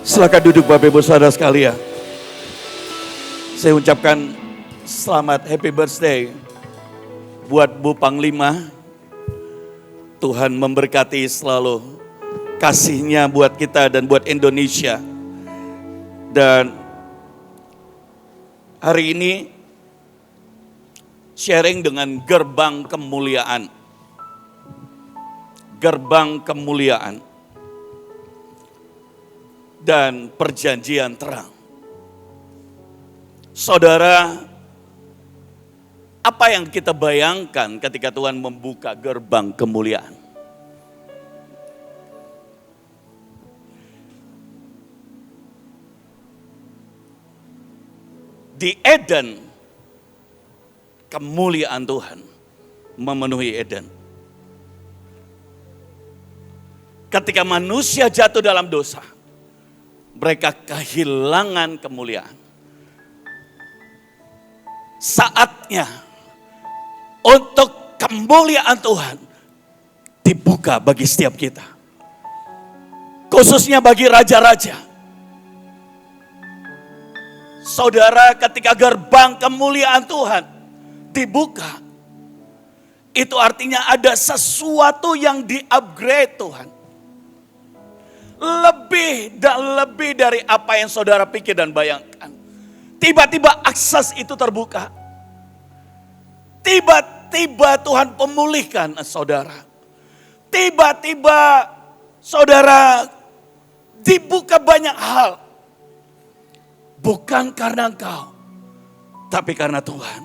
Silakan duduk Bapak Ibu Saudara sekalian. Saya ucapkan selamat happy birthday buat Bu Panglima. Tuhan memberkati selalu kasih-Nya buat kita dan buat Indonesia. Dan hari ini sharing dengan gerbang kemuliaan. Gerbang kemuliaan dan perjanjian terang. Saudara, apa yang kita bayangkan ketika Tuhan membuka gerbang kemuliaan? Di Eden, kemuliaan Tuhan memenuhi Eden. Ketika manusia jatuh dalam dosa, mereka kehilangan kemuliaan. Saatnya untuk kemuliaan Tuhan dibuka bagi setiap kita. Khususnya bagi raja-raja. Saudara, ketika gerbang kemuliaan Tuhan dibuka, itu artinya ada sesuatu yang di-upgrade Tuhan. Lebih dan lebih dari apa yang saudara pikir dan bayangkan. Tiba-tiba akses itu terbuka. Tiba-tiba Tuhan pemulihkan saudara. Tiba-tiba saudara dibuka banyak hal. Bukan karena engkau, tapi karena Tuhan.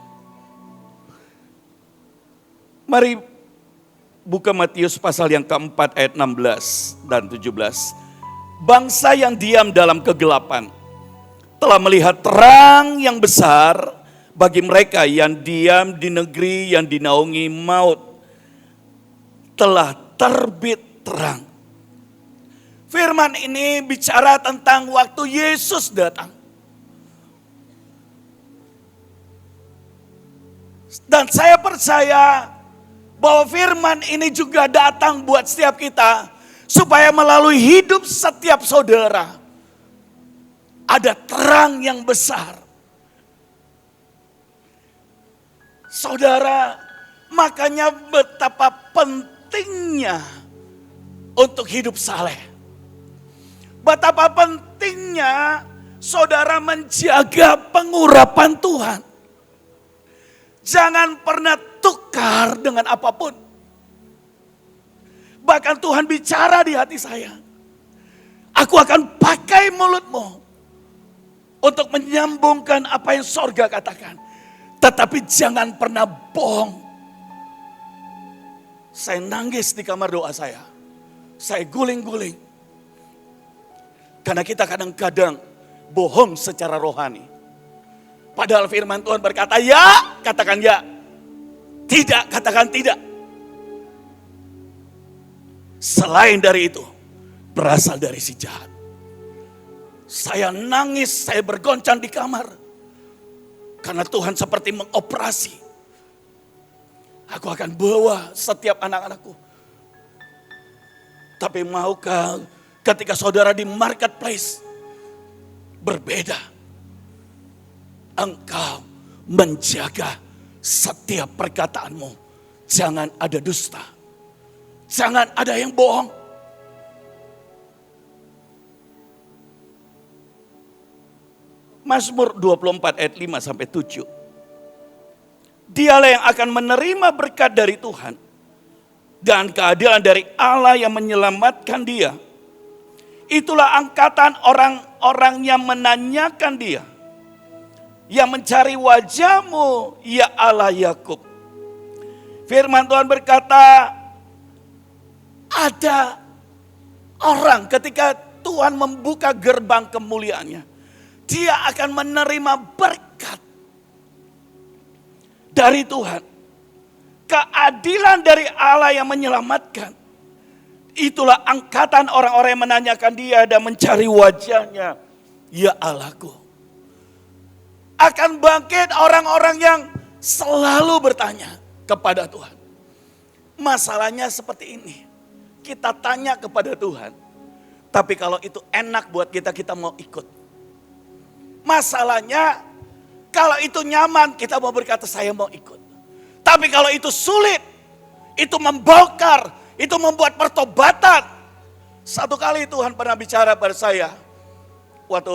Mari buka Matius pasal yang keempat ayat 16 dan 17. Bangsa yang diam dalam kegelapan telah melihat terang yang besar. Bagi mereka yang diam di negeri yang dinaungi maut telah terbit terang. Firman ini bicara tentang waktu Yesus datang. Dan saya percaya bahwa firman ini juga datang buat setiap kita. Supaya melalui hidup setiap saudara ada terang yang besar. Saudara, makanya betapa pentingnya untuk hidup saleh. Betapa pentingnya saudara menjaga pengurapan Tuhan. Jangan pernah tukar dengan apapun. Bahkan Tuhan bicara di hati saya. Aku akan pakai mulutmu untuk menyambungkan apa yang sorga katakan. Tetapi jangan pernah bohong. Saya nangis di kamar doa saya. Saya guling-guling. Karena kita kadang-kadang bohong secara rohani. Padahal firman Tuhan berkata ya, katakan ya. Tidak, katakan tidak. Selain dari itu, berasal dari si jahat. Saya nangis, saya bergoncang di kamar. Karena Tuhan seperti mengoperasi. Aku akan bawa setiap anak-anakku. Tapi maukah ketika saudara di marketplace berbeda. Engkau menjaga setiap perkataanmu. Jangan ada dusta. Jangan ada yang bohong. Mazmur 24 ayat 5 sampai 7. Dialah yang akan menerima berkat dari Tuhan dan keadilan dari Allah yang menyelamatkan dia. Itulah angkatan orang-orang yang menanyakan dia. Yang mencari wajah-Mu, ya Allah Yakub. Firman Tuhan berkata, ada orang ketika Tuhan membuka gerbang kemuliaannya. Dia akan menerima berkat dari Tuhan. Keadilan dari Allah yang menyelamatkan. Itulah angkatan orang-orang yang menanyakan dia dan mencari wajahnya. Ya Allahku. Akan bangkit orang-orang yang selalu bertanya kepada Tuhan. Masalahnya seperti ini. Kita tanya kepada Tuhan. Tapi kalau itu enak buat kita, kita mau ikut. Masalahnya, kalau itu nyaman, kita mau berkata saya mau ikut. Tapi kalau itu sulit, itu membongkar, itu membuat pertobatan. Satu kali Tuhan pernah bicara pada saya, waktu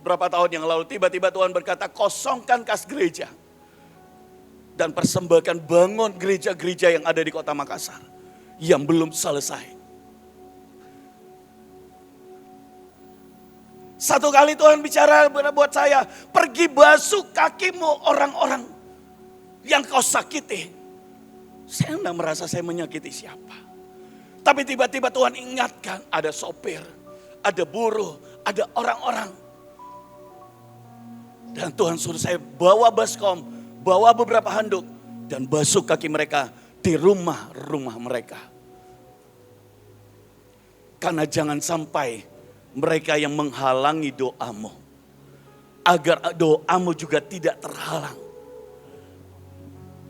berapa tahun yang lalu, tiba-tiba Tuhan berkata, kosongkan kas gereja. Dan persembahkan bangun gereja-gereja yang ada di kota Makassar, yang belum selesai. Satu kali Tuhan bicara buat saya, pergi basuh kakimu orang-orang yang kau sakiti. Saya tidak merasa saya menyakiti siapa. Tapi tiba-tiba Tuhan ingatkan, ada sopir, ada buruh, ada orang-orang. Dan Tuhan suruh saya bawa baskom, bawa beberapa handuk, dan basuh kaki mereka di rumah-rumah mereka. Karena jangan sampai mereka yang menghalangi doamu, agar doamu juga tidak terhalang.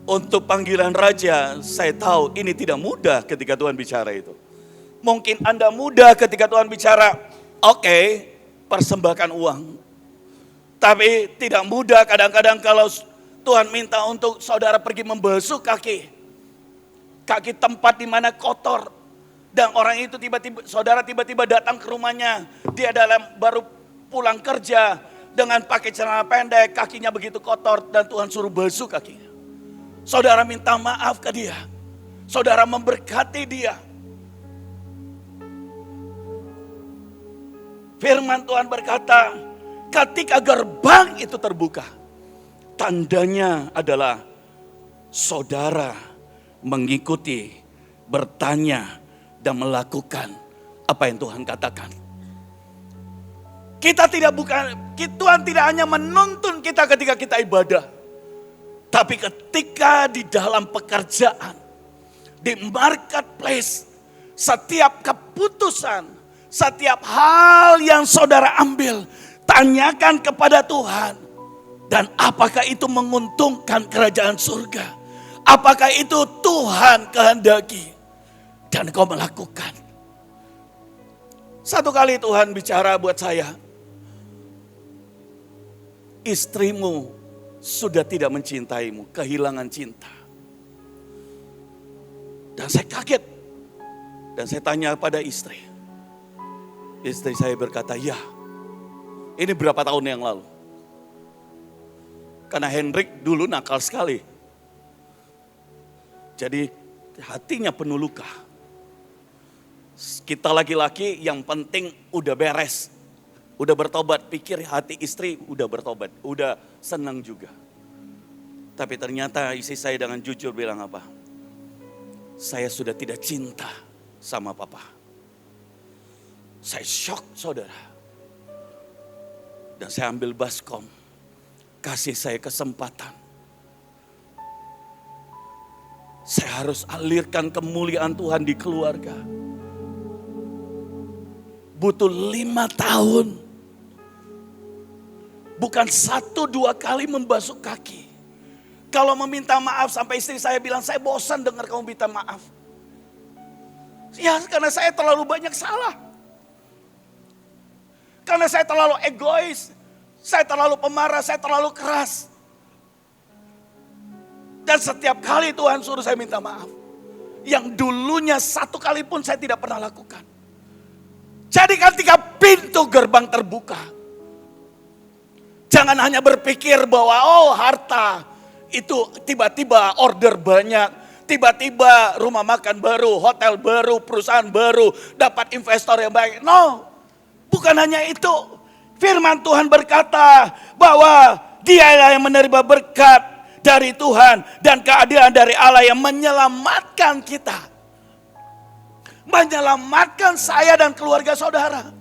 Untuk panggilan raja, saya tahu ini tidak mudah ketika Tuhan bicara itu. Mungkin Anda mudah ketika Tuhan bicara, oke, persembahkan uang. Tapi tidak mudah kadang-kadang kalau Tuhan minta untuk saudara pergi membasuh kaki tempat di mana kotor. Dan orang itu saudara tiba-tiba datang ke rumahnya. Dia baru pulang kerja dengan pakai celana pendek, kakinya begitu kotor dan Tuhan suruh basuh kakinya. Saudara minta maaf ke dia. Saudara memberkati dia. Firman Tuhan berkata, ketika gerbang itu terbuka, tandanya adalah saudara mengikuti, bertanya, dan melakukan apa yang Tuhan katakan. Tuhan tidak hanya menuntun kita ketika kita ibadah, tapi ketika di dalam pekerjaan, di marketplace, setiap keputusan, setiap hal yang saudara ambil, tanyakan kepada Tuhan. Dan apakah itu menguntungkan kerajaan surga? Apakah itu Tuhan kehendaki? Dan kau melakukan. Satu kali Tuhan bicara buat saya, istrimu sudah tidak mencintaimu, kehilangan cinta. Dan saya kaget. Dan saya tanya pada istri. Istri saya berkata, ya. Ini berapa tahun yang lalu. Karena Hendrik dulu nakal sekali. Jadi hatinya penuh luka. Kita laki-laki yang penting udah beres. Udah bertobat, pikir hati istri udah bertobat. Udah senang juga. Tapi ternyata istri saya dengan jujur bilang apa? Saya sudah tidak cinta sama papa. Saya shock saudara. Dan saya ambil baskom. Kasih saya kesempatan. Saya harus alirkan kemuliaan Tuhan di keluarga. Butuh 5 tahun. Bukan 1-2 kali membasuh kaki. Kalau meminta maaf sampai istri saya bilang, saya bosan dengar kamu minta maaf. Ya karena saya terlalu banyak salah. Karena saya terlalu egois. Saya terlalu pemarah, saya terlalu keras. Dan setiap kali Tuhan suruh saya minta maaf. Yang dulunya 1 kali pun saya tidak pernah lakukan. Jadi ketika pintu gerbang terbuka, jangan hanya berpikir bahwa harta itu tiba-tiba order banyak, tiba-tiba rumah makan baru, hotel baru, perusahaan baru, dapat investor yang baik. No, bukan hanya itu. Firman Tuhan berkata bahwa Dialah yang menerima berkat dari Tuhan dan keadilan dari Allah yang menyelamatkan kita. Menyelamatkan saya dan keluarga saudara.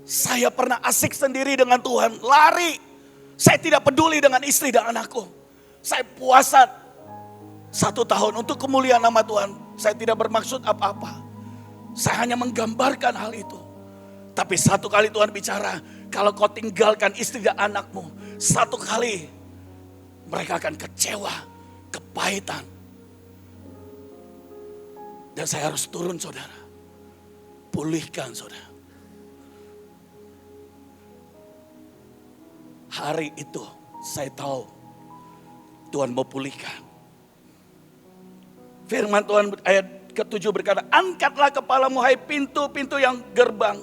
Saya pernah asik sendiri dengan Tuhan, lari. Saya tidak peduli dengan istri dan anakku. Saya puasa 1 tahun untuk kemuliaan nama Tuhan. Saya tidak bermaksud apa-apa. Saya hanya menggambarkan hal itu. Tapi 1 kali Tuhan bicara, kalau kau tinggalkan istri dan anakmu, 1 kali mereka akan kecewa, kepahitan. Dan saya harus turun saudara. Pulihkan saudara. Hari itu saya tahu Tuhan mau pulihkan. Firman Tuhan ayat ke-7 berkata, angkatlah kepalamu hai pintu-pintu yang gerbang.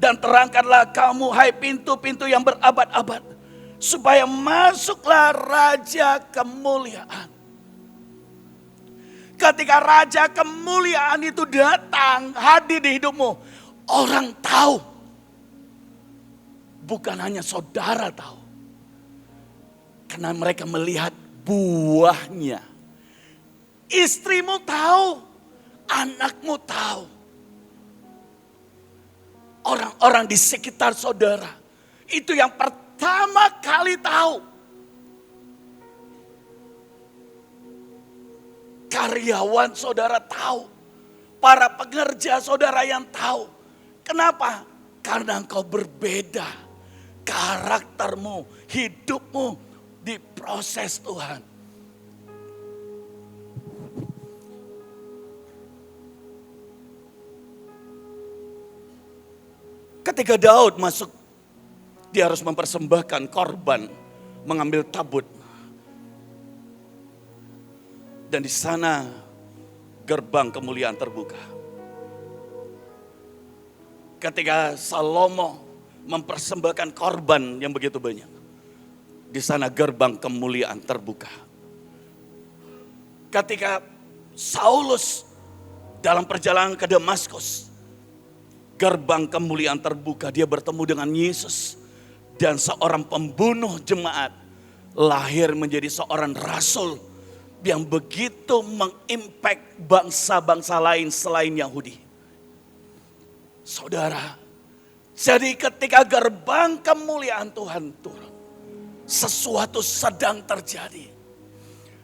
Dan terangkanlah kamu hai pintu-pintu yang berabad-abad. Supaya masuklah Raja kemuliaan. Ketika Raja kemuliaan itu datang, hadir di hidupmu, orang tahu. Bukan hanya saudara tahu. Karena mereka melihat buahnya. Istrimu tahu, anakmu tahu. Orang-orang di sekitar saudara, itu yang pertama kali tahu. Karyawan saudara tahu. Para pekerja saudara yang tahu. Kenapa? Karena engkau berbeda. Karaktermu, hidupmu diproses Tuhan. Ketika Daud masuk, dia harus mempersembahkan korban, mengambil tabut. Dan di sana gerbang kemuliaan terbuka. Ketika Salomo mempersembahkan korban yang begitu banyak, di sana gerbang kemuliaan terbuka. Ketika Saulus dalam perjalanan ke Damaskus, gerbang kemuliaan terbuka, dia bertemu dengan Yesus. Dan seorang pembunuh jemaat lahir menjadi seorang rasul yang begitu mengimpact bangsa-bangsa lain selain Yahudi. Saudara, jadi ketika gerbang kemuliaan Tuhan turun, sesuatu sedang terjadi.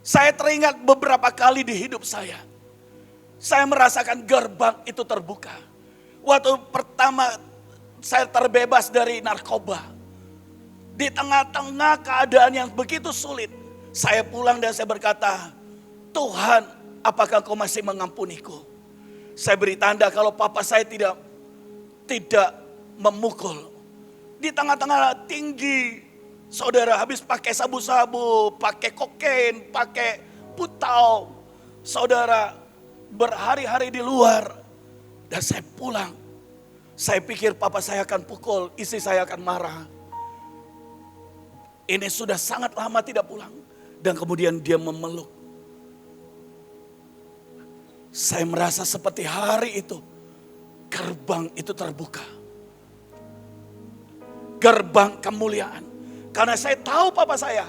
Saya teringat beberapa kali di hidup saya merasakan gerbang itu terbuka. Waktu pertama saya terbebas dari narkoba, di tengah-tengah keadaan yang begitu sulit, saya pulang dan saya berkata, Tuhan, apakah kau masih mengampuniku? Saya beri tanda kalau papa saya tidak memukul. Di tengah-tengah tinggi, saudara habis pakai sabu-sabu, pakai kokain, pakai putau. Saudara berhari-hari di luar. Dan saya pulang. Saya pikir papa saya akan pukul, istri saya akan marah. Ini sudah sangat lama tidak pulang. Dan kemudian dia memeluk. Saya merasa seperti hari itu. Gerbang itu terbuka. Gerbang kemuliaan. Karena saya tahu papa saya.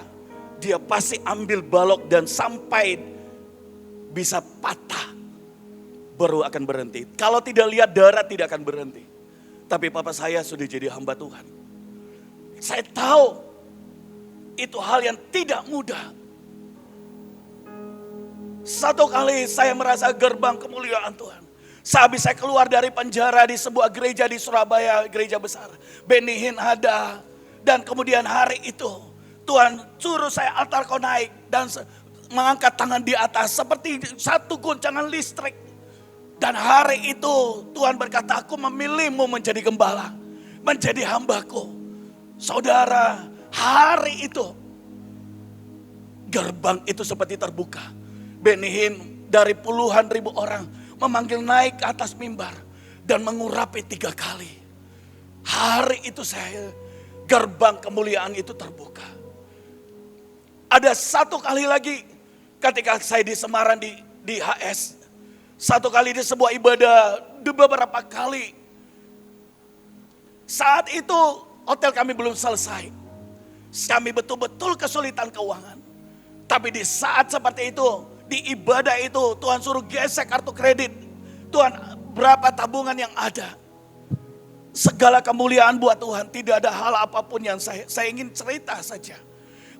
Dia pasti ambil balok dan sampai bisa patah. Baru akan berhenti. Kalau tidak lihat darah tidak akan berhenti. Tapi papa saya sudah jadi hamba Tuhan. Saya tahu itu hal yang tidak mudah. Satu kali saya merasa gerbang kemuliaan Tuhan. Sehabis saya keluar dari penjara di sebuah gereja di Surabaya, gereja besar. Benihin ada. Dan kemudian hari itu Tuhan suruh saya altar kau naik. Dan mengangkat tangan di atas seperti satu goncangan listrik. Dan hari itu Tuhan berkata, aku memilihmu menjadi gembala. Menjadi hambaku. Saudara, hari itu gerbang itu seperti terbuka. Benihin dari puluhan ribu orang memanggil naik ke atas mimbar dan mengurapi 3 kali. Hari itu gerbang kemuliaan itu terbuka. Ada satu kali lagi ketika saya di Semarang di HS. Satu kali di sebuah ibadah, beberapa kali. Saat itu hotel kami belum selesai. Kami betul-betul kesulitan keuangan. Tapi di saat seperti itu, di ibadah itu Tuhan suruh gesek kartu kredit. Tuhan, berapa tabungan yang ada? Segala kemuliaan buat Tuhan. Tidak ada hal apapun yang saya ingin cerita saja.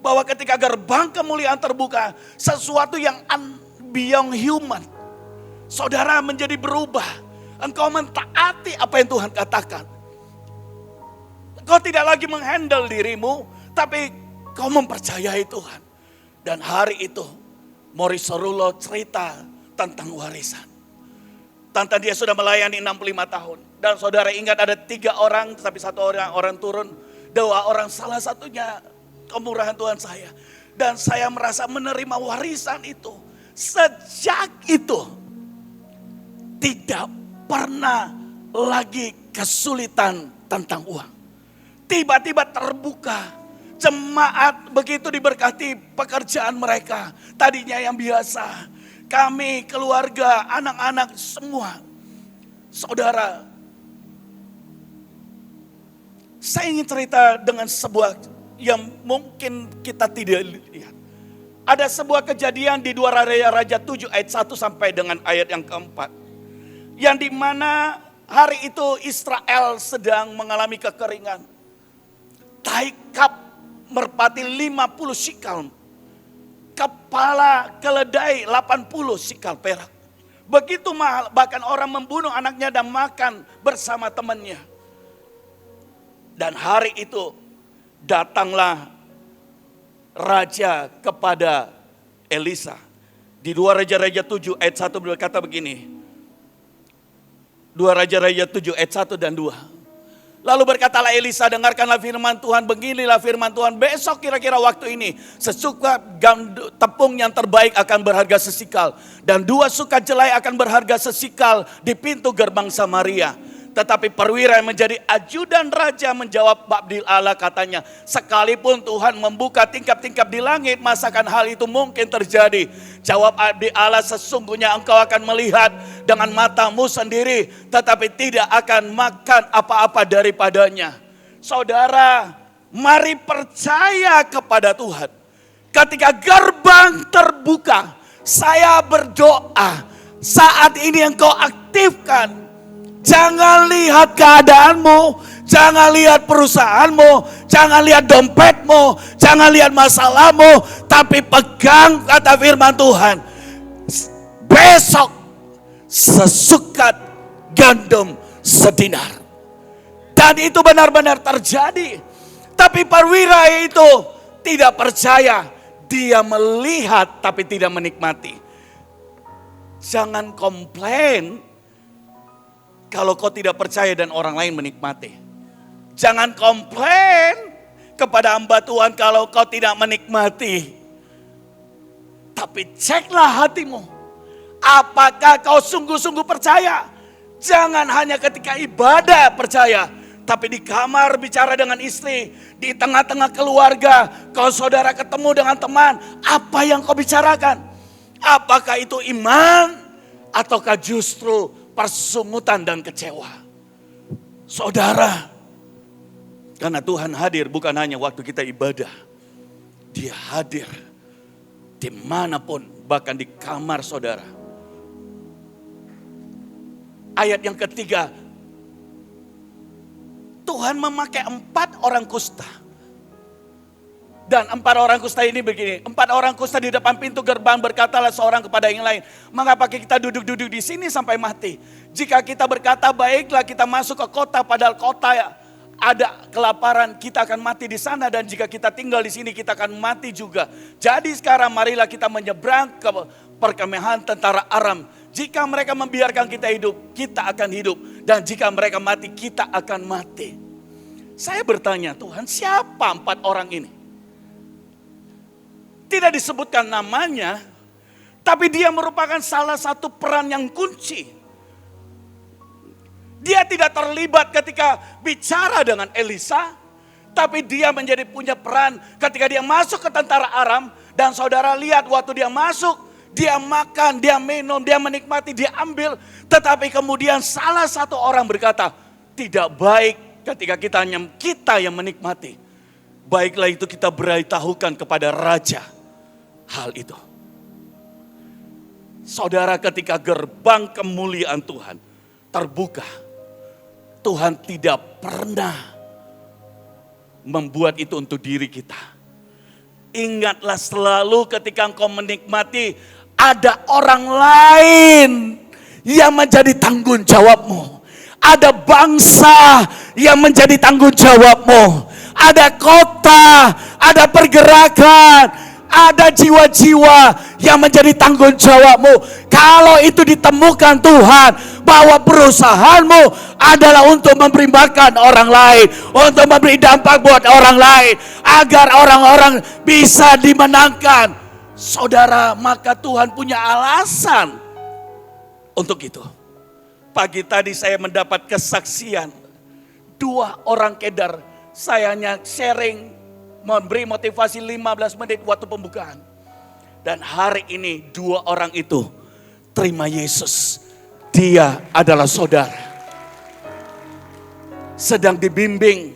Bahwa ketika gerbang kemuliaan terbuka, sesuatu yang beyond human. Saudara menjadi berubah. Engkau mentaati apa yang Tuhan katakan. Engkau tidak lagi menghandle dirimu, tapi kau mempercayai Tuhan. Dan hari itu Maurice Cerullo cerita tentang warisan. Tante dia sudah melayani 65 tahun. Dan saudara ingat ada 3 orang, tapi 1 orang turun. 2 orang, salah satunya kemurahan Tuhan saya. Dan saya merasa menerima warisan itu. Sejak itu tidak pernah lagi kesulitan tentang uang. Tiba-tiba terbuka. Jemaat begitu diberkati pekerjaan mereka. Tadinya yang biasa. Kami, keluarga, anak-anak semua. Saudara, saya ingin cerita dengan sebuah yang mungkin kita tidak lihat. Ada sebuah kejadian di 2 Raja 7 ayat 1 sampai dengan ayat yang keempat. Yang dimana hari itu Israel sedang mengalami kekeringan. Taikap merpati 50 sikal. Kepala keledai 80 sikal perak. Begitu mahal, bahkan orang membunuh anaknya dan makan bersama temannya. Dan hari itu datanglah raja kepada Elisa. Di 2 Raja-Raja 7 ayat 1 berkata begini. 2 Raja-Raja 7 ayat 1 dan 2. Lalu berkatalah Elisa, dengarkanlah firman Tuhan, beginilah firman Tuhan. Besok kira-kira waktu ini, sesukat tepung yang terbaik akan berharga sesikal. Dan 2 sukat jelai akan berharga sesikal di pintu gerbang Samaria. Tetapi perwira yang menjadi ajudan raja menjawab Abdi Allah, katanya, sekalipun Tuhan membuka tingkap-tingkap di langit, masakan hal itu mungkin terjadi? Jawab Abdi Allah, sesungguhnya engkau akan melihat dengan matamu sendiri, tetapi tidak akan makan apa-apa daripadanya. Saudara, mari percaya kepada Tuhan. Ketika gerbang terbuka, saya berdoa, saat ini engkau aktifkan. Jangan lihat keadaanmu, jangan lihat perusahaanmu, jangan lihat dompetmu, jangan lihat masalahmu, tapi pegang kata firman Tuhan. Besok sesukat gandum sedinar. Dan itu benar-benar terjadi. Tapi perwira itu tidak percaya, dia melihat tapi tidak menikmati. Jangan komplain kalau kau tidak percaya dan orang lain menikmati. Jangan komplain kepada hamba Tuhan kalau kau tidak menikmati. Tapi ceklah hatimu. Apakah kau sungguh-sungguh percaya? Jangan hanya ketika ibadah percaya. Tapi di kamar bicara dengan istri. Di tengah-tengah keluarga. Kalau saudara ketemu dengan teman. Apa yang kau bicarakan? Apakah itu iman? Ataukah justru persungutan dan kecewa? Saudara, karena Tuhan hadir bukan hanya waktu kita ibadah. Dia hadir dimanapun, bahkan di kamar saudara. Ayat yang ketiga, Tuhan memakai 4 orang kusta. Dan 4 orang kusta ini begini, 4 orang kusta di depan pintu gerbang, berkatalah seorang kepada yang lain, mengapa kita duduk-duduk di sini sampai mati? Jika kita berkata baiklah kita masuk ke kota, padahal kota ada kelaparan, kita akan mati di sana, dan jika kita tinggal di sini kita akan mati juga. Jadi sekarang marilah kita menyeberang ke perkemahan tentara Aram. Jika mereka membiarkan kita hidup, kita akan hidup, dan jika mereka mati, kita akan mati. Saya bertanya, Tuhan, siapa 4 orang ini? Tidak disebutkan namanya, tapi dia merupakan salah satu peran yang kunci. Dia tidak terlibat ketika bicara dengan Elisa, tapi dia menjadi punya peran ketika dia masuk ke tentara Aram. Dan saudara lihat waktu dia masuk, dia makan, dia minum, dia menikmati, dia ambil. Tetapi kemudian salah satu orang berkata, tidak baik ketika kita yang menikmati. Baiklah itu kita beritahukan kepada raja hal itu. Saudara, ketika gerbang kemuliaan Tuhan terbuka, Tuhan tidak pernah membuat itu untuk diri kita. Ingatlah selalu ketika engkau menikmati, ada orang lain yang menjadi tanggung jawabmu. Ada bangsa yang menjadi tanggung jawabmu. Ada kota, ada pergerakan, Ada jiwa-jiwa yang menjadi tanggung jawabmu. Kalau itu ditemukan Tuhan, bahwa perusahaanmu adalah untuk memberi makan orang lain, untuk memberi dampak buat orang lain, agar orang-orang bisa dimenangkan, saudara, maka Tuhan punya alasan untuk itu. Pagi tadi saya mendapat kesaksian 2 orang Kedar. Saya hanya sharing, memberi motivasi 15 menit waktu pembukaan. Dan hari ini 2 orang itu terima Yesus. Dia adalah saudara. Sedang dibimbing,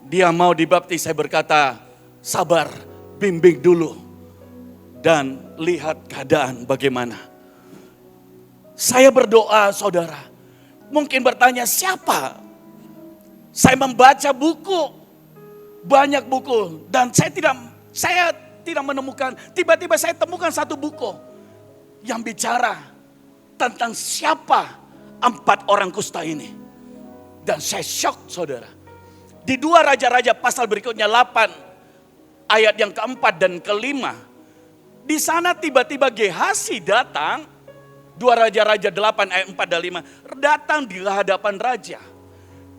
dia mau dibaptis. Saya berkata, sabar, bimbing dulu. Dan lihat keadaan bagaimana. Saya berdoa, saudara. Mungkin bertanya, siapa? Saya membaca buku, banyak buku, dan saya tidak menemukan. Tiba-tiba saya temukan satu buku yang bicara tentang siapa 4 orang kusta ini. Dan saya shock, saudara. Di 2 Raja-Raja pasal berikutnya 8 ayat yang keempat dan kelima, di sana tiba-tiba Gehasi datang. 2 Raja-Raja 8 ayat 4 dan 5 datang di hadapan raja.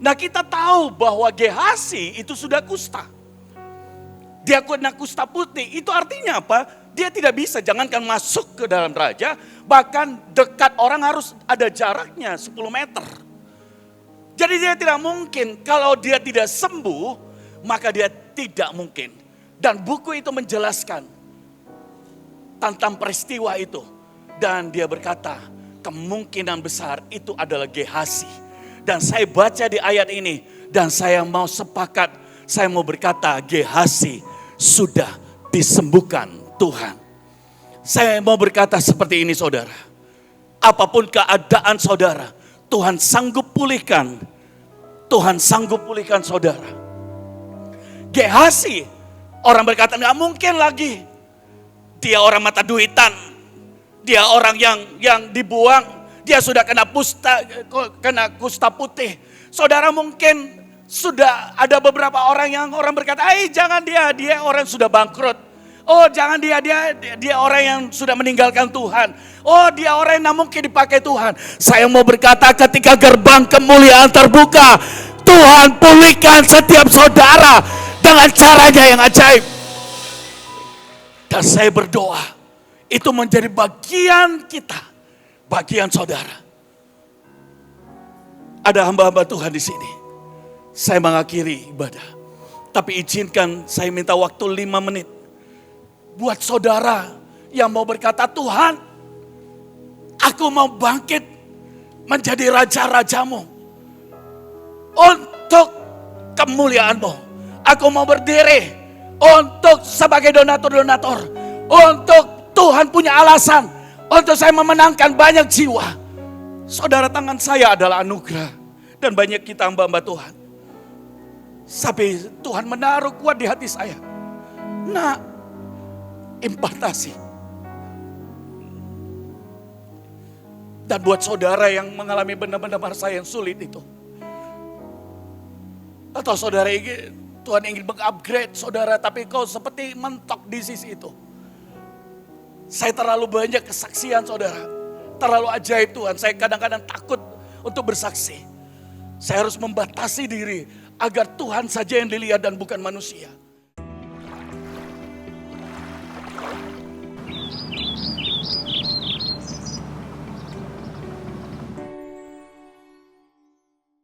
Nah, kita tahu bahwa Gehasi itu sudah kusta. Dia kena kusta putih. Itu artinya apa? Dia tidak bisa, jangankan masuk ke dalam raja, bahkan dekat orang harus ada jaraknya 10 meter. Jadi dia tidak mungkin, kalau dia tidak sembuh, maka dia tidak mungkin. Dan buku itu menjelaskan tentang peristiwa itu. Dan dia berkata, kemungkinan besar itu adalah Gehasi. Dan saya baca di ayat ini, dan saya mau sepakat, saya mau berkata, Gehasi sudah disembuhkan Tuhan. Saya mau berkata seperti ini, saudara. Apapun keadaan saudara, Tuhan sanggup pulihkan. Tuhan sanggup pulihkan saudara. Gehasi, orang berkata nggak mungkin lagi. Dia orang mata duitan. Dia orang yang dibuang. Dia sudah kena kusta putih. Saudara, mungkin sudah ada beberapa orang yang orang berkata, jangan dia orang sudah bangkrut. Oh, jangan dia orang yang sudah meninggalkan Tuhan. Oh, dia orang yang mungkin dipakai Tuhan. Saya mau berkata, ketika gerbang kemuliaan terbuka, Tuhan pulihkan setiap saudara dengan caranya yang ajaib. Dan saya berdoa, itu menjadi bagian kita. Bagian saudara. Ada hamba-hamba Tuhan di sini. Saya mengakhiri ibadah. Tapi izinkan saya minta waktu 5 menit. Buat saudara yang mau berkata, Tuhan, aku mau bangkit menjadi raja-rajamu. Untuk kemuliaanmu. Aku mau berdiri untuk sebagai donatur-donatur. Untuk Tuhan punya alasan. Untuk saya memenangkan banyak jiwa. Saudara, tangan saya adalah anugerah. Dan banyak kita hamba-hamba Tuhan. Tapi Tuhan menaruh kuat di hati saya. Nah, impartasi. Dan buat saudara yang mengalami benar-benar masa yang sulit itu. Atau saudara ingin, Tuhan ingin mengupgrade saudara, tapi kau seperti mentok di sisi itu. Saya terlalu banyak kesaksian saudara. Terlalu ajaib Tuhan. Saya kadang-kadang takut untuk bersaksi. Saya harus membatasi diri agar Tuhan saja yang dilihat dan bukan manusia.